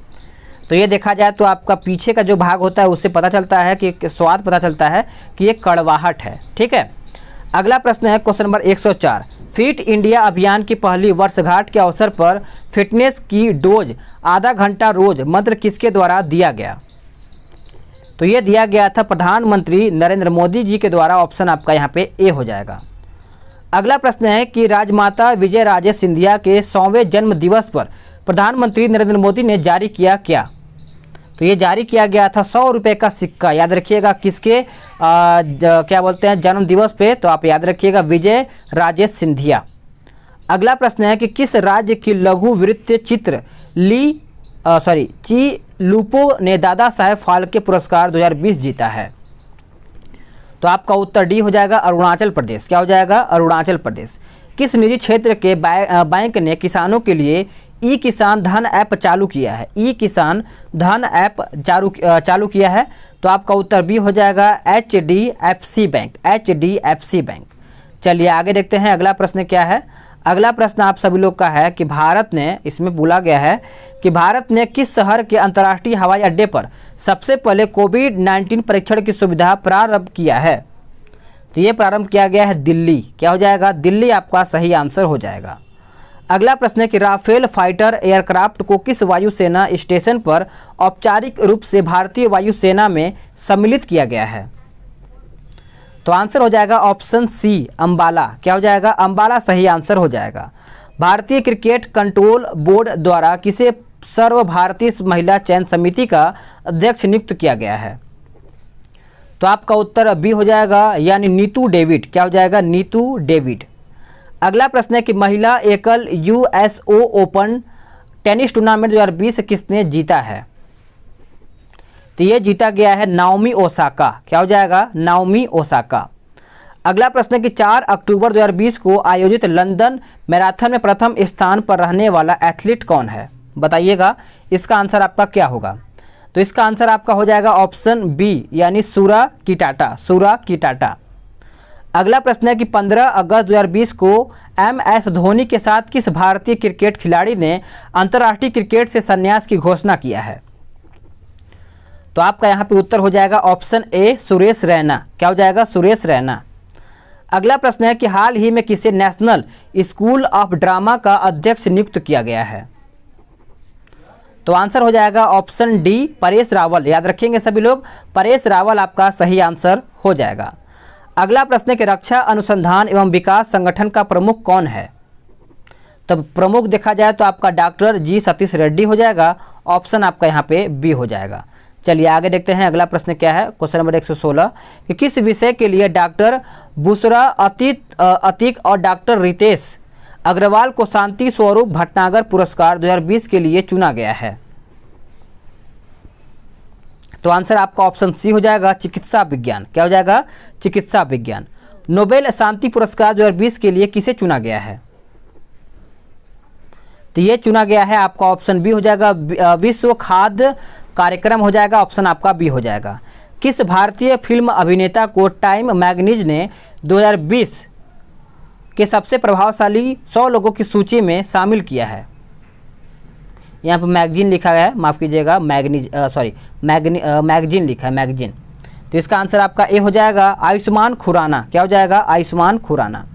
तो ये देखा जाए तो आपका पीछे का जो भाग होता है उससे पता चलता है कि स्वाद पता चलता है कि ये कड़वाहट है। ठीक है। अगला प्रश्न है क्वेश्चन नंबर 104, फिट इंडिया अभियान की पहली वर्षगांठ के अवसर पर फिटनेस की डोज आधा घंटा रोज मंत्र किसके द्वारा दिया गया? तो ये दिया गया था प्रधानमंत्री नरेंद्र मोदी जी के द्वारा, ऑप्शन आपका यहाँ पे ए हो जाएगा। अगला प्रश्न है कि राजमाता विजय राजे सिंधिया के 100वें जन्म दिवस पर प्रधानमंत्री नरेंद्र मोदी ने जारी किया क्या? तो ये जारी किया गया था 100 रुपये का सिक्का। याद रखिएगा किसके क्या बोलते हैं जन्म दिवस पे? तो आप याद रखिएगा विजय राजे सिंधिया। अगला प्रश्न है कि किस राज्य की लघु वृत्त चित्र ची लूपो ने दादा साहेब फाल्के पुरस्कार 2020 जीता है? तो आपका उत्तर डी हो जाएगा, अरुणाचल प्रदेश। क्या हो जाएगा? अरुणाचल प्रदेश। किस निजी क्षेत्र के बैंक ने किसानों के लिए ई किसान धन ऐप चालू किया है? ई किसान धन ऐप चालू किया है, तो आपका उत्तर बी हो जाएगा, HDFC बैंक। HDFC bank. चलिए आगे देखते हैं अगला प्रश्न क्या है। अगला प्रश्न आप सभी लोग का है कि भारत ने, इसमें बोला गया है कि भारत ने किस शहर के अंतर्राष्ट्रीय हवाई अड्डे पर सबसे पहले कोविड-19 परीक्षण की सुविधा प्रारंभ किया है? तो ये प्रारंभ किया गया है दिल्ली। क्या हो जाएगा? दिल्ली आपका सही आंसर हो जाएगा। अगला प्रश्न है कि राफेल फाइटर एयरक्राफ्ट को किस वायुसेना स्टेशन पर औपचारिक रूप से भारतीय वायुसेना में सम्मिलित किया गया है? तो आंसर हो जाएगा ऑप्शन सी, अंबाला। क्या हो जाएगा? अंबाला सही आंसर हो जाएगा। भारतीय क्रिकेट कंट्रोल बोर्ड द्वारा किसे सर्व भारतीय महिला चयन समिति का अध्यक्ष नियुक्त किया गया है? तो आपका उत्तर बी हो जाएगा, यानी नीतू डेविड। क्या हो जाएगा? नीतू डेविड। अगला प्रश्न है कि महिला एकल USO ओपन टेनिस टूर्नामेंट 2020 किसने जीता है? तो ये जीता गया है नाओमी ओसाका। क्या हो जाएगा? Naomi Osaka. अगला प्रश्न है कि 4 अक्टूबर 2020 को आयोजित लंदन मैराथन में प्रथम स्थान पर रहने वाला एथलीट कौन है? बताइएगा इसका आंसर आपका क्या होगा? तो इसका आंसर आपका हो जाएगा ऑप्शन बी, यानी सूरा किटाटा। सूरा किटाटा। अगला प्रश्न है कि 15 अगस्त 2020 को MS धोनी के साथ किस भारतीय क्रिकेट खिलाड़ी ने अंतर्राष्ट्रीय क्रिकेट से संन्यास की घोषणा किया है? तो आपका यहाँ पे उत्तर हो जाएगा ऑप्शन ए सुरेश रैना। क्या हो जाएगा? सुरेश रैना। अगला प्रश्न है कि हाल ही में किसे नेशनल स्कूल ऑफ ड्रामा का अध्यक्ष नियुक्त किया गया है? तो आंसर हो जाएगा ऑप्शन डी परेश रावल। याद रखेंगे सभी लोग, परेश रावल आपका सही आंसर हो जाएगा। अगला प्रश्न है कि रक्षा अनुसंधान एवं विकास संगठन का प्रमुख कौन है? तब प्रमुख देखा जाए तो आपका डॉक्टर जी सतीश रेड्डी हो जाएगा। ऑप्शन आपका यहाँ पे बी हो जाएगा। चलिए आगे देखते हैं अगला प्रश्न क्या है। क्वेश्चन नंबर 116 कि किस विषय के लिए डॉक्टर बुशरा अतीक और डॉक्टर रितेश अग्रवाल को शांति स्वरूप भटनागर पुरस्कार 2020 के लिए चुना गया है? तो आंसर आपका ऑप्शन सी हो जाएगा चिकित्सा विज्ञान। क्या हो जाएगा? चिकित्सा विज्ञान। नोबेल शांति पुरस्कार 2020 के लिए किसे चुना गया है? तो ये चुना गया है आपका ऑप्शन बी हो जाएगा विश्व खाद्य कार्यक्रम हो जाएगा। ऑप्शन आपका बी हो जाएगा। किस भारतीय फिल्म अभिनेता को टाइम मैगजीन ने 2020 के सबसे प्रभावशाली 100 लोगों की सूची में शामिल किया है? यहाँ पर मैगजीन लिखा गया है, माफ़ कीजिएगा मैगजीन लिखा है, मैगजीन। तो इसका आंसर आपका ए हो जाएगा आयुष्मान खुराना। क्या हो जाएगा? आयुष्मान खुराना।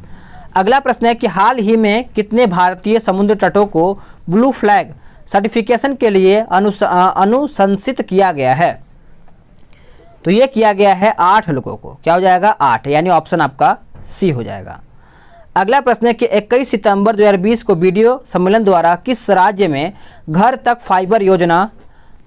अगला प्रश्न है कि हाल ही में कितने भारतीय समुद्र तटों को ब्लू फ्लैग सर्टिफिकेशन के लिए अनुशंसित किया गया है? तो ये किया गया है 8 लोगों को। क्या हो जाएगा? 8, यानी ऑप्शन आपका सी हो जाएगा। अगला प्रश्न है कि 21 सितंबर 2020 को वीडियो सम्मेलन द्वारा किस राज्य में घर तक फाइबर योजना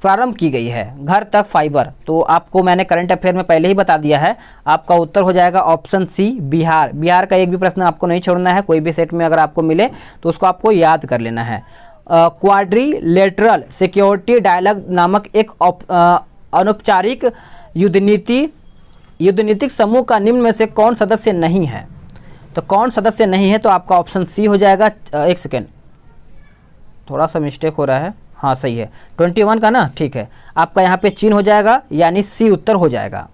प्रारंभ की गई है? घर तक फाइबर, तो आपको मैंने करंट अफेयर में पहले ही बता दिया है। आपका उत्तर हो जाएगा ऑप्शन सी बिहार। बिहार का एक भी प्रश्न आपको नहीं छोड़ना है, कोई भी सेट में अगर आपको मिले तो उसको आपको याद कर लेना है। क्वाड्रिलेटरल सिक्योरिटी डायलॉग नामक एक अनौपचारिक युद्धनीतिक समूह का निम्न में से कौन सदस्य नहीं है? तो कौन सदस्य नहीं है? तो आपका ऑप्शन सी हो जाएगा। एक सेकेंड, थोड़ा सा मिस्टेक हो रहा है। हाँ सही है, 21 का ना, ठीक है। आपका यहाँ पे चीन हो जाएगा, यानी सी उत्तर हो जाएगा।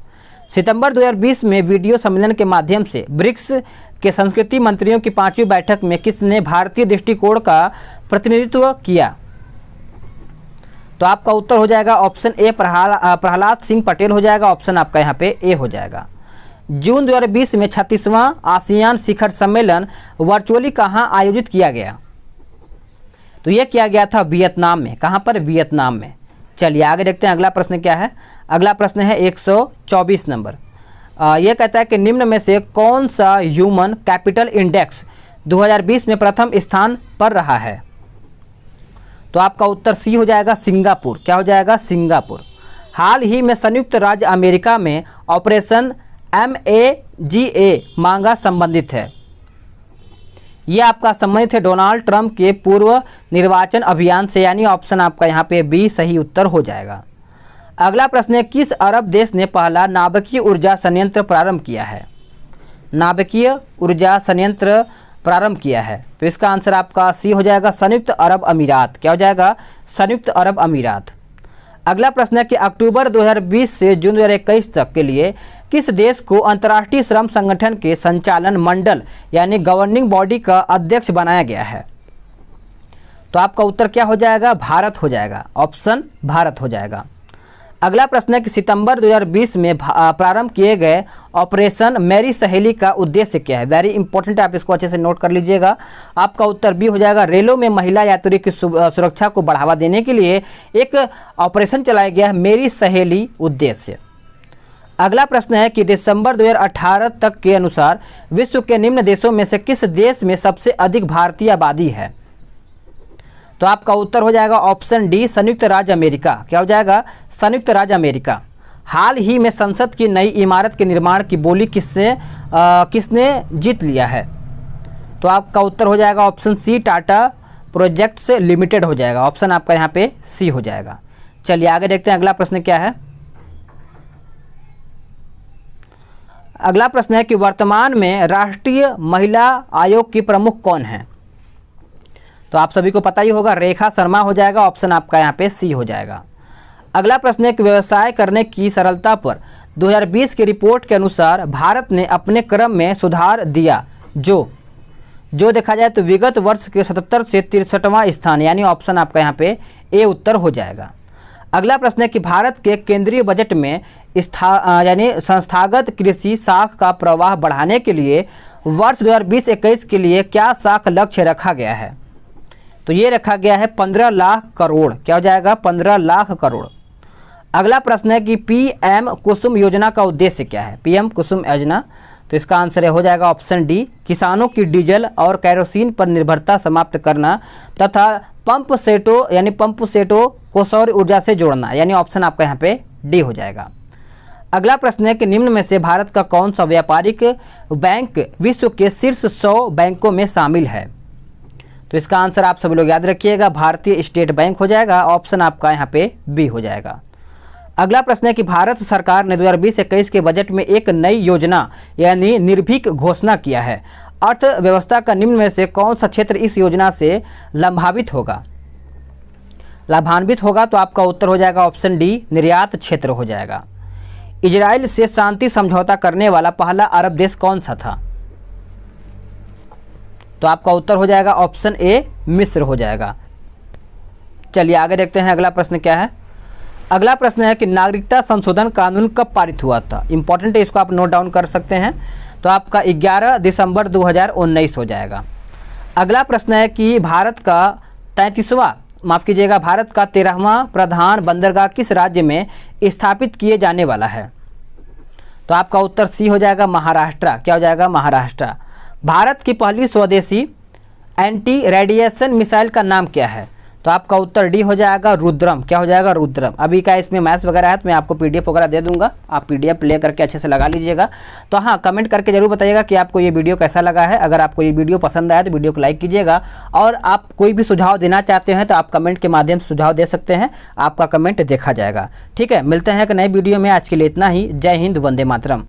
सितंबर 2020 में वीडियो सम्मेलन के माध्यम से ब्रिक्स के संस्कृति मंत्रियों की 5वीं बैठक में किसने भारतीय दृष्टिकोण का प्रतिनिधित्व किया? तो आपका उत्तर हो जाएगा ऑप्शन ए प्रहलाद सिंह पटेल हो जाएगा। ऑप्शन आपका यहाँ पे ए हो जाएगा। जून 2020 में 36वां आसियान शिखर सम्मेलन वर्चुअली कहाँ आयोजित किया गया? तो यह किया गया था वियतनाम में। कहाँ पर? वियतनाम में। चलिए आगे देखते हैं अगला प्रश्न क्या है। अगला प्रश्न है 124 नंबर। यह कहता है कि निम्न में से कौन सा ह्यूमन कैपिटल इंडेक्स 2020 में प्रथम स्थान पर रहा है? तो आपका उत्तर सी हो जाएगा सिंगापुर। क्या हो जाएगा? सिंगापुर। हाल ही में संयुक्त राज्य अमेरिका में ऑपरेशन MAGA मांगा संबंधित है। यह आपका संबंधित है डोनाल्ड ट्रंप के पूर्व निर्वाचन अभियान से, यानी ऑप्शन आपका यहाँ पे बी सही उत्तर हो जाएगा। अगला प्रश्न है किस अरब देश ने पहला नाभिकीय ऊर्जा संयंत्र प्रारंभ किया है? नाभिकीय ऊर्जा संयंत्र प्रारंभ किया है, तो इसका आंसर आपका सी हो जाएगा संयुक्त अरब अमीरात। क्या हो जाएगा? संयुक्त अरब अमीरात। अगला प्रश्न है कि अक्टूबर 2020 से जून 2021 तक के लिए किस देश को अंतर्राष्ट्रीय श्रम संगठन के संचालन मंडल यानी गवर्निंग बॉडी का अध्यक्ष बनाया गया है? तो आपका उत्तर क्या हो जाएगा? भारत हो जाएगा। ऑप्शन भारत हो जाएगा। अगला प्रश्न है कि सितंबर 2020 में प्रारंभ किए गए ऑपरेशन मेरी सहेली का उद्देश्य क्या है? वेरी इंपॉर्टेंट, आप इसको अच्छे से नोट कर लीजिएगा। आपका उत्तर बी हो जाएगा रेलों में महिला यात्री की सुरक्षा को बढ़ावा देने के लिए एक ऑपरेशन चलाया गया है, मेरी सहेली उद्देश्य। अगला प्रश्न है कि दिसंबर 2018 तक के अनुसार विश्व के निम्न देशों में से किस देश में सबसे अधिक भारतीय आबादी है? तो आपका उत्तर हो जाएगा ऑप्शन डी संयुक्त राज्य अमेरिका। क्या हो जाएगा? संयुक्त राज्य अमेरिका। हाल ही में संसद की नई इमारत के निर्माण की बोली किसने जीत लिया है? तो आपका उत्तर हो जाएगा option C Tata Projects Limited हो जाएगा। ऑप्शन आपका यहाँ पे सी हो जाएगा। चलिए आगे देखते हैं अगला प्रश्न क्या है। अगला प्रश्न है कि वर्तमान में राष्ट्रीय महिला आयोग की प्रमुख कौन है? तो आप सभी को पता ही होगा, रेखा शर्मा हो जाएगा। ऑप्शन आपका यहाँ पे सी हो जाएगा। अगला प्रश्न है कि व्यवसाय करने की सरलता पर 2020 की रिपोर्ट के अनुसार भारत ने अपने क्रम में सुधार दिया, जो देखा जाए तो विगत वर्ष के 77 से 63वां स्थान, यानी ऑप्शन आपका यहाँ पे ए उत्तर हो जाएगा। अगला प्रश्न है कि भारत के केंद्रीय बजट में यानी संस्थागत कृषि साख का प्रवाह बढ़ाने के लिए वर्ष 2020-21 के लिए क्या साख लक्ष्य रखा गया है? तो ये रखा गया है 15 लाख करोड़। क्या हो जाएगा? 15 लाख करोड़। अगला प्रश्न है कि पीएम कुसुम योजना का उद्देश्य क्या है? पीएम कुसुम योजना, तो इसका आंसर हो जाएगा ऑप्शन डी, किसानों की डीजल और कैरोसिन पर निर्भरता समाप्त करना तथा पंप सेटों को सौर ऊर्जा से जोड़ना, यानी ऑप्शन आपका यहाँ पे डी हो जाएगा। अगला प्रश्न है कि निम्न में से भारत का कौन सा व्यापारिक बैंक विश्व के शीर्ष 100 बैंकों में शामिल है? तो इसका आंसर आप सभी लोग याद रखिएगा, भारतीय स्टेट बैंक हो जाएगा। ऑप्शन आपका यहाँ पे बी हो जाएगा। अगला प्रश्न है कि भारत सरकार ने 2020-21 के बजट में एक नई योजना यानी निर्भीक घोषणा किया है। अर्थव्यवस्था का निम्न में से कौन सा क्षेत्र इस योजना से लाभान्वित होगा? तो आपका उत्तर हो जाएगा ऑप्शन डी, निर्यात क्षेत्र हो जाएगा। इजराइल से शांति समझौता करने वाला पहला अरब देश कौन सा था? तो आपका उत्तर हो जाएगा ऑप्शन ए, मिस्र हो जाएगा। चलिए आगे देखते हैं अगला प्रश्न क्या है। अगला प्रश्न है कि नागरिकता संशोधन कानून कब पारित हुआ था? इंपॉर्टेंट है, इसको आप नोट डाउन कर सकते हैं। तो आपका 11 दिसंबर 2019 हो जाएगा। अगला प्रश्न है कि भारत का 13वां प्रधान बंदरगाह किस राज्य में स्थापित किए जाने वाला है? तो आपका उत्तर सी हो जाएगा, महाराष्ट्र। क्या हो जाएगा? महाराष्ट्र। भारत की पहली स्वदेशी एंटी रेडिएशन मिसाइल का नाम क्या है? तो आपका उत्तर डी हो जाएगा, रुद्रम। क्या हो जाएगा? रुद्रम। अभी का इसमें मैथ्स वगैरह है तो मैं आपको पीडीएफ वगैरह दे दूंगा, आप पीडीएफ ले करके अच्छे से लगा लीजिएगा। तो हाँ, कमेंट करके जरूर बताइएगा कि आपको ये वीडियो कैसा लगा है। अगर आपको ये वीडियो पसंद आया तो वीडियो को लाइक कीजिएगा, और आप कोई भी सुझाव देना चाहते हैं तो आप कमेंट के माध्यम से सुझाव दे सकते हैं, आपका कमेंट देखा जाएगा। ठीक है, मिलते हैं एक नए वीडियो में। आज के लिए इतना ही। जय हिंद, वंदे मातरम।